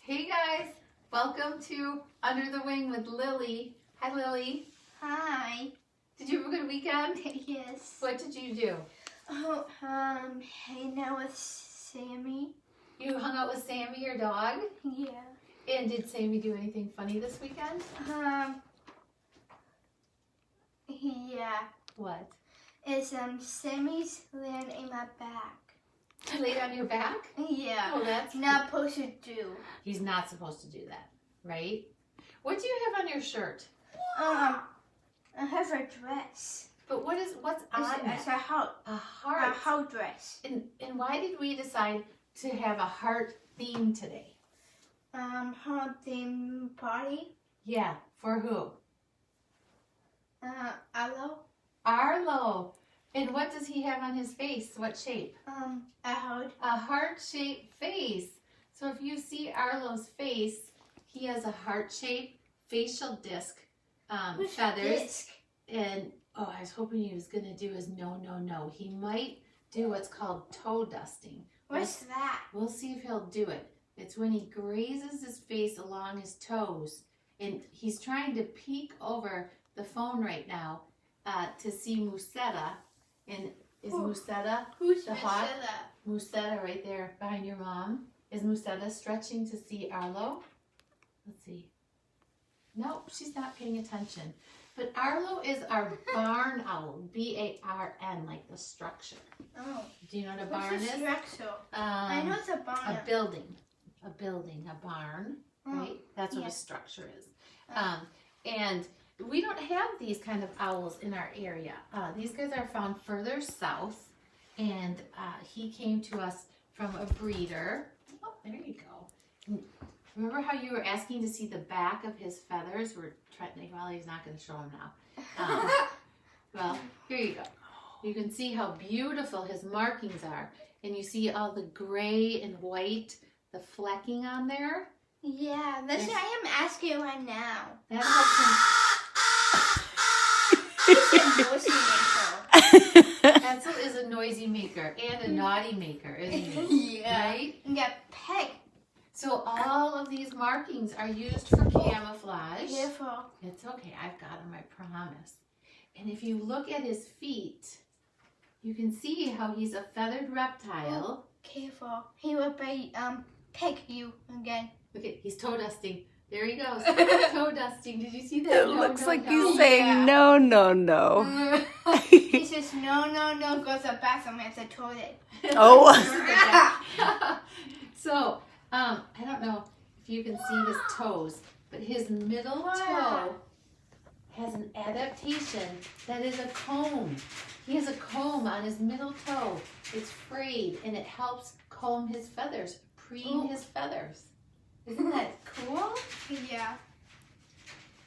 Hey guys, welcome to Under the Wing with Lily. Hi Lily. Hi. Did you have a good weekend? Yes. What did you do? Oh, hanging out with Sammy. You hung out with Sammy, your dog? Yeah. And did Sammy do anything funny this weekend? Yeah. What? It's Sammy's laying in my back. He laid on your back? Yeah. Oh, that's not supposed to do. He's not supposed to do that, right? What do you have on your shirt? I have a dress. But what's on It's that? a heart. A heart. A heart dress. And why did we decide to have a heart theme today? Heart theme party. Yeah, for who? Arlo. Arlo. And what does he have on his face? What shape? A heart. A heart-shaped face. So if you see Arlo's face, he has a heart-shaped facial disc, feathers. Disc? And, I was hoping he was going to do his no. He might do what's called toe dusting. What's that? We'll see if he'll do it. It's when he grazes his face along his toes. And he's trying to peek over the phone right now to see Musetta. And is Musetta Who's the hot? Musetta? Musetta right there behind your mom. Is Musetta stretching to see Arlo? Let's see. Nope, she's not paying attention. But Arlo is our barn owl. B-A-R-N, like the structure. Oh. Do you know what a barn is? Structure? I know it's a barn. A building. A building, a barn, right? That's what yeah. a structure is. And we don't have these kind of owls in our area. These guys are found further south, and he came to us from a breeder. Oh, there you go. Remember how you were asking to see the back of his feathers? We're trying. Well, he's not going to show them now. Well, here you go. You can see how beautiful his markings are, and you see all the gray and white, the flecking on there. Yeah, that's what I am asking right now. That helps Hansel is a noisy maker and a naughty maker, isn't he? Yeah. Right? Yeah, peg. So all of these markings are used for camouflage. Careful. It's okay, I've got him, I promise. And if you look at his feet, you can see how he's a feathered reptile. Careful. He will peg you again. Look at, he's toe dusting. There he goes. Toe dusting. Did you see that? It looks like he's saying no. He says no, goes to the bathroom and the toilet. Oh. So, I don't know if you can see his toes, but his middle toe has an adaptation that is a comb. He has a comb on his middle toe. It's frayed, and it helps comb his feathers, preen his feathers. Isn't that cool? Yeah.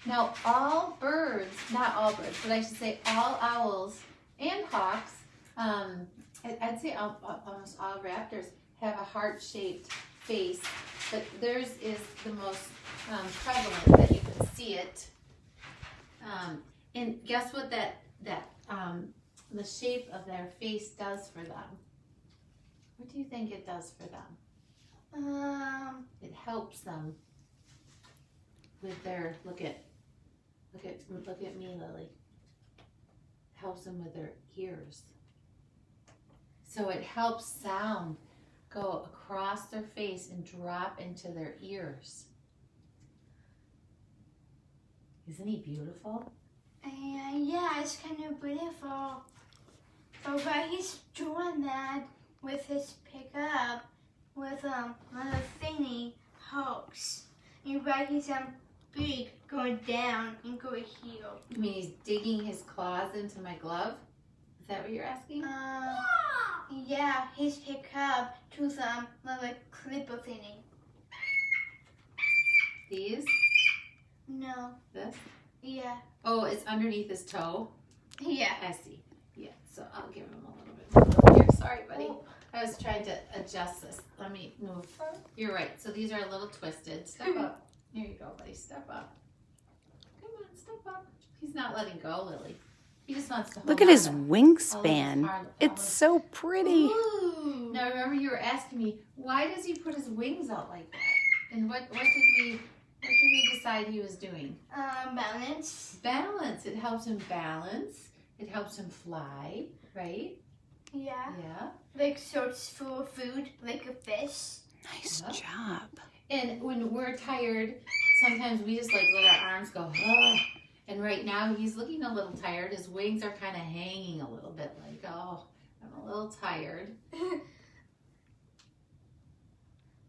Now, all birds, not all birds, but I should say all owls and hawks, I'd say almost all raptors have a heart-shaped face, but theirs is the most prevalent, that you can see it. And guess what the shape of their face does for them? What do you think it does for them? It helps them with their, look at me, Lily. Helps them with their ears. So it helps sound go across their face and drop into their ears. Isn't he beautiful? Yeah, it's kind of beautiful. But he's doing that with his pickup, with one of thingy hooks. And his beak going down and going here. You mean he's digging his claws into my glove? Is that what you're asking? Yeah, his pickup to some little clipper thingy. These? No. This? Yeah. Oh, it's underneath his toe? Yeah. I see. Yeah, so I'll give him a little bit more here. Sorry, buddy. Oh. I was trying to adjust this. Let me move. You're right. So these are a little twisted. Step up. Here you go, buddy. Step up. Come on, step up. He's not letting go, Lily. He just wants to hold Look at his on. wingspan. It's so pretty. Ooh. Now remember you were asking me, why does he put his wings out like that? And what did we decide he was doing? Balance. Balance. It helps him balance. It helps him fly, right? Yeah. Yeah. Like search for food, like a fish. Nice Yep. job. And when we're tired, sometimes we just like let our arms go, ugh. And right now he's looking a little tired. His wings are kind of hanging a little bit like, oh, I'm a little tired.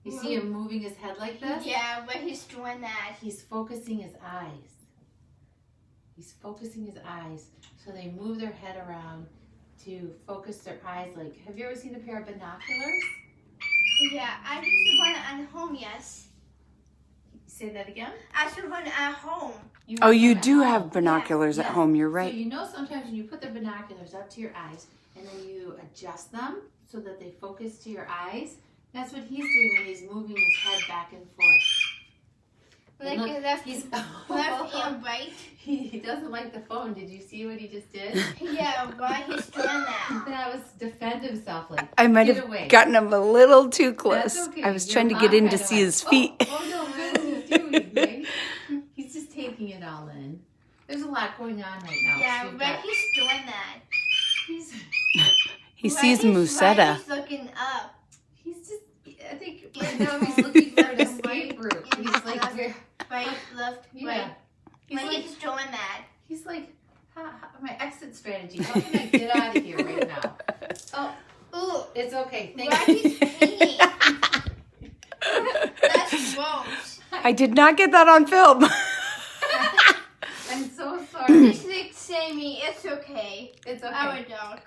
You see him moving his head like this? Yeah, but he's doing that. He's focusing his eyes. He's focusing his eyes. So they move their head around to focus their eyes. Like, have you ever seen a pair of binoculars? Yeah, I just want it at home, yes. Say that again? I just want it at home. Oh, you have them do at have home. binoculars at Yes. home. You're So right. you know sometimes when you put the binoculars up to your eyes and then you adjust them so that they focus to your eyes, that's what he's doing when he's moving his head back and forth. Like Look, left, he's left and right. he doesn't like the phone. Did you see what he just did? Yeah, why he's doing that? That was defend himself. Like I might get have away. gotten him a little too close. That's okay. I was Your trying to mom get in to kinda see went, his feet. Oh no, what is he doing? Right? He's just taking it all in. There's a lot going on right now. Yeah, So you've why got- he's doing that? he's He Why sees Why Musetta. he's looking up? he's just. I think right now he's looking for an escape route. He's like, where? Right, left, Yeah. right. He's Why like, he's doing that? he's like, my exit strategy. How can I get out of here right now? Oh, Ooh, it's okay. why Thank he's you. peeing? That's gross. I did not get that on film. I'm so sorry. He's like, Sammy, it's okay. It's okay. Our dog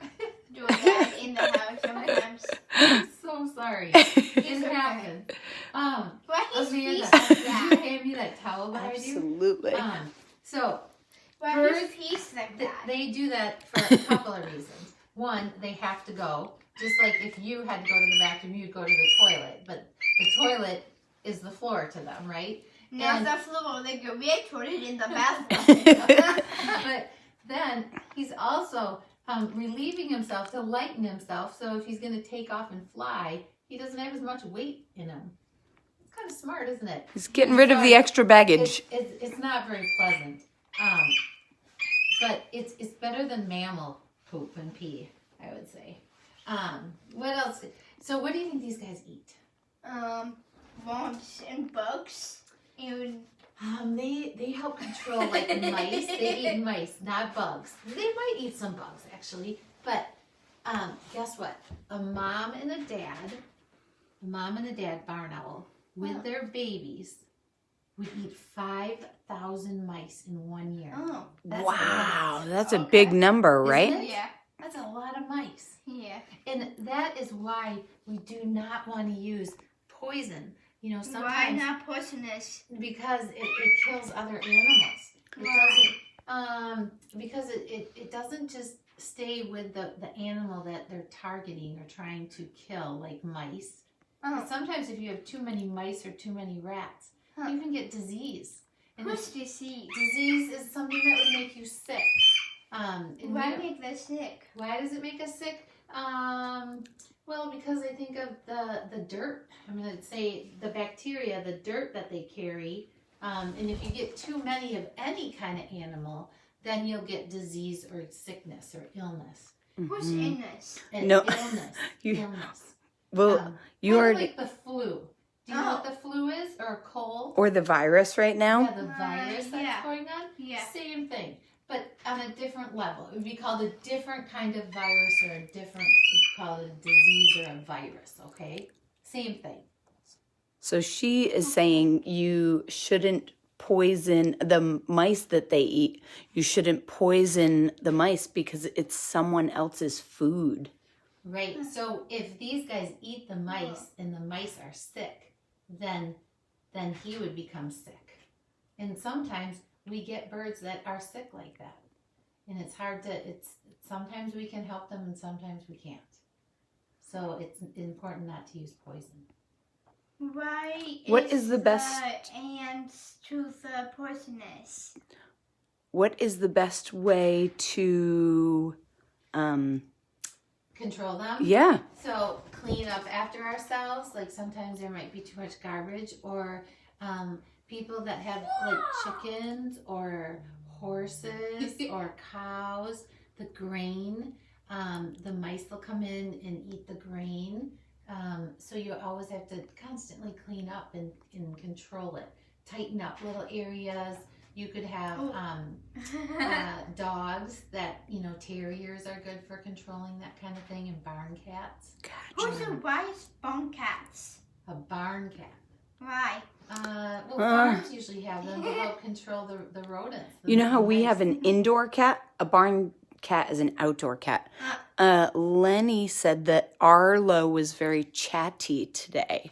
doing that in the house sometimes. I'm so sorry. It okay. happened. Why he's Amanda, peeing like did you that? hand me that towel behind you? Absolutely. So Why Birds, he's peeing like that? they do that for a couple of reasons. One, they have to go. Just like if you had to go to the bathroom, you'd go to the toilet. But the toilet is the floor to them, right? Not and- the floor. They go, we had toilet in the bathroom. But then he's also relieving himself to lighten himself. So if he's going to take off and fly, he doesn't have as much weight in him. It's kind of smart, isn't it? He's getting rid of the extra baggage. It's not very pleasant. But it's better than mammal poop and pee, I would say. What else? So what do you think these guys eat? Worms and bugs. And They help control like mice. They eat mice, not bugs. They might eat some bugs actually, but guess what? A mom and a dad barn owl with their babies would eat 5,000 mice in 1 year. oh, That's Wow, that's a Okay. big number, Isn't right? it? yeah, That's a lot of mice. yeah. And that is why we do not want to use poison. You know, Why sometimes not poisonous? because it kills other animals. It Right. doesn't because it doesn't just stay with the animal that they're targeting or trying to kill, like mice. Oh, But sometimes if you have too many mice or too many rats, Huh. you can get disease. And what's disease? disease is something that would make you sick. And we Why don't- make them sick? Why does it make us sick? Well, because I think of the dirt. I'm going to say the bacteria, the dirt that they carry. And if you get too many of any kind of animal, then you'll get disease or sickness or illness. What's in this? And No. illness. You- illness. Well, you Kind of already, like the flu. Do you know what the flu is? Or a cold? or the virus right now. Yeah, the virus that's yeah. going on. Yeah. Same thing, but on a different level. It would be called a different kind of virus or a different, it's called a disease or a virus, okay? Same thing. So she is saying you shouldn't poison the mice that they eat. You shouldn't poison the mice because it's someone else's food. Right, so if these guys eat the mice and the mice are sick, then he would become sick. And sometimes we get birds that are sick like that. And it's hard to, sometimes we can help them and sometimes we can't. So it's important not to use poison. Why What is the best- ants to the poisonous? What is the best way to control them. Yeah. So clean up after ourselves. Like sometimes there might be too much garbage, or people that have like chickens or horses or cows, the grain. The mice will come in and eat the grain. So you always have to constantly clean up and control it. Tighten up little areas. You could have dogs that, terriers are good for controlling that kind of thing, and barn cats. Why is barn cats? A barn cat. Why? Farms usually have them to help control the rodents. You know how we have an indoor cat? A barn cat is an outdoor cat. Lenny said that Arlo was very chatty today.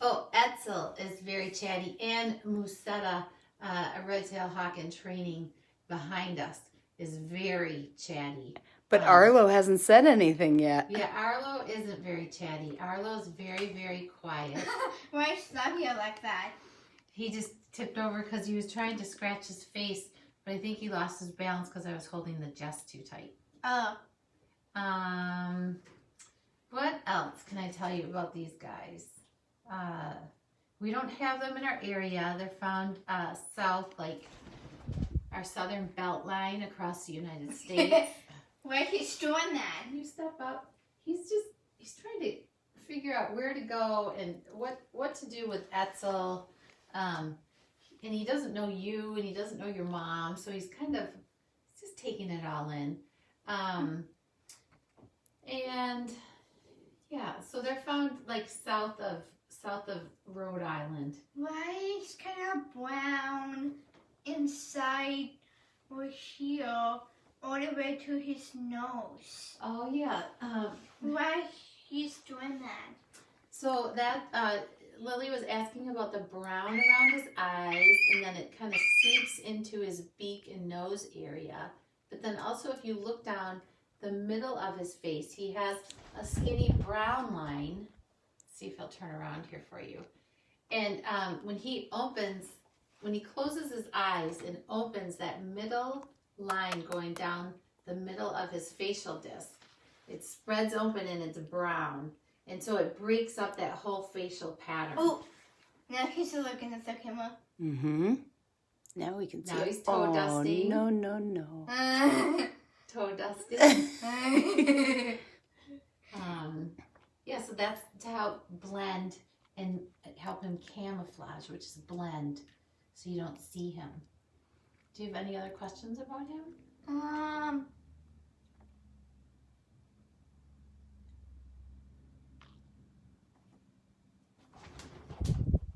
Oh, Etzel is very chatty, and Musetta, a red-tailed hawk in training behind us, is very chatty. But Arlo hasn't said anything yet. Yeah, Arlo isn't very chatty. Arlo's very, very quiet. Why is Flavia like that? He just tipped over because he was trying to scratch his face, but I think he lost his balance because I was holding the Jess too tight. Oh. What else can I tell you about these guys? We don't have them in our area. They're found south, like our southern belt line across the United States. Where he's doing that? You step up. He's trying to figure out where to go and what to do with Etzel. And he doesn't know you, and he doesn't know your mom, so he's just taking it all in. And yeah, so they're found like south of Rhode Island. Why is kind of brown inside or here all the way to his nose? Oh yeah. Why he's doing that? So that Lily was asking about the brown around his eyes, and then it kind of seeps into his beak and nose area. But then also, if you look down the middle of his face, he has a skinny brown line. Let's see if he'll turn around here for you. And when he closes his eyes and opens that middle line going down the middle of his facial disc, it spreads open and it's brown. And so it breaks up that whole facial pattern. Oh, now he's looking at the camera. Mm-hmm. Now we can see Now it. he's toe dusting. No. Toe dusting. Yeah, so that's to help blend and help him camouflage, which is blend, so you don't see him. Do you have any other questions about him?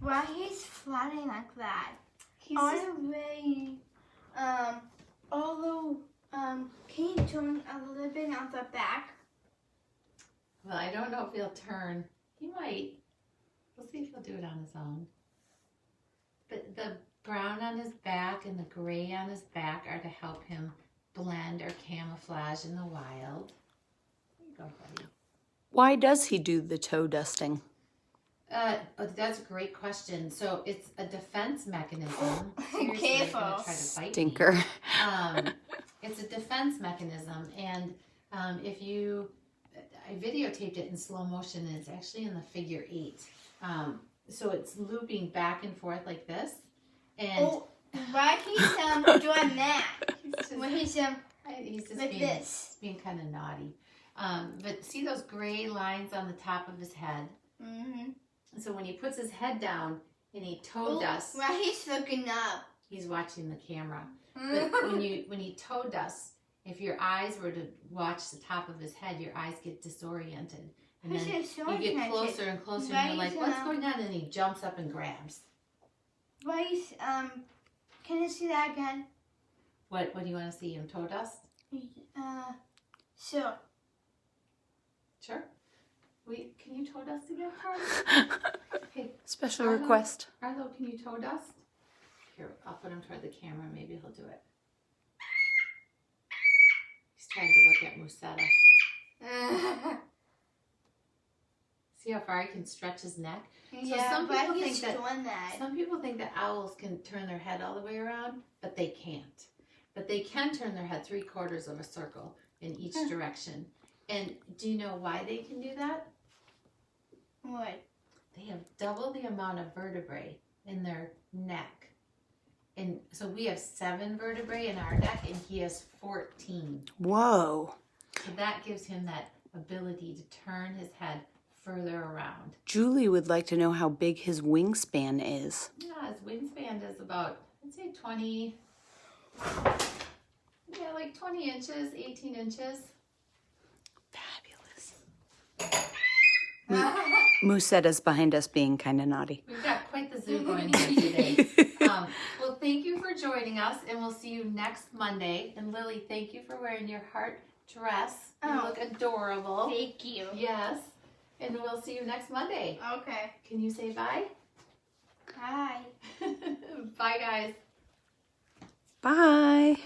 Why he's flying like that? He's All just, the way, although, can you turn a little bit on the back? well, I don't know if he'll turn. He might. We'll see if he'll do it on his own. But the brown on his back and the gray on his back are to help him blend or camouflage in the wild. There you go, buddy. Why does he do the toe dusting? That's a great question. So it's a defense mechanism. Seriously, he's Careful. gonna try to bite me. Stinker. It's a defense mechanism, and I videotaped it in slow motion, and it's actually in the figure 8. So it's looping back and forth like this, and Why he's doing that? he's just like this. being kind of naughty. But see those gray lines on the top of his head? Mm-hmm. So when he puts his head down and he toe dusts, Why he's looking up? he's watching the camera. But when he toe dusts, if your eyes were to watch the top of his head, your eyes get disoriented. And then you get closer and closer, and you're like, what's going on? And he jumps up and grabs. Why is, can you see that again? What do you want to see him toe dust? Sure. Sure. Can you toe dust again, Carly? Hey, Special Arlo? request. Arlo, can you toe dust? Here, I'll put him toward the camera. Maybe he'll do it. He's trying to look at Musetta. See how far he can stretch his neck? Yeah, some but people he's think doing that. Some people think that owls can turn their head all the way around, but they can't. But they can turn their head 3/4 of a circle in each direction. And do you know why they can do that? What? They have double the amount of vertebrae in their neck. And so we have 7 vertebrae in our neck, and he has 14. Whoa. So that gives him that ability to turn his head further around. Julie would like to know how big his wingspan is. Yeah, his wingspan is about, I'd say 20, yeah, like 20 inches, 18 inches. Fabulous. Musetta's behind us being kind of naughty. We've got quite the zoo going here today. Well, thank you for joining us, and we'll see you next Monday. And Lily, thank you for wearing your heart dress. You look adorable. Thank you. Yes. And we'll see you next Monday. Okay. Can you say bye? Bye. Bye, guys. Bye.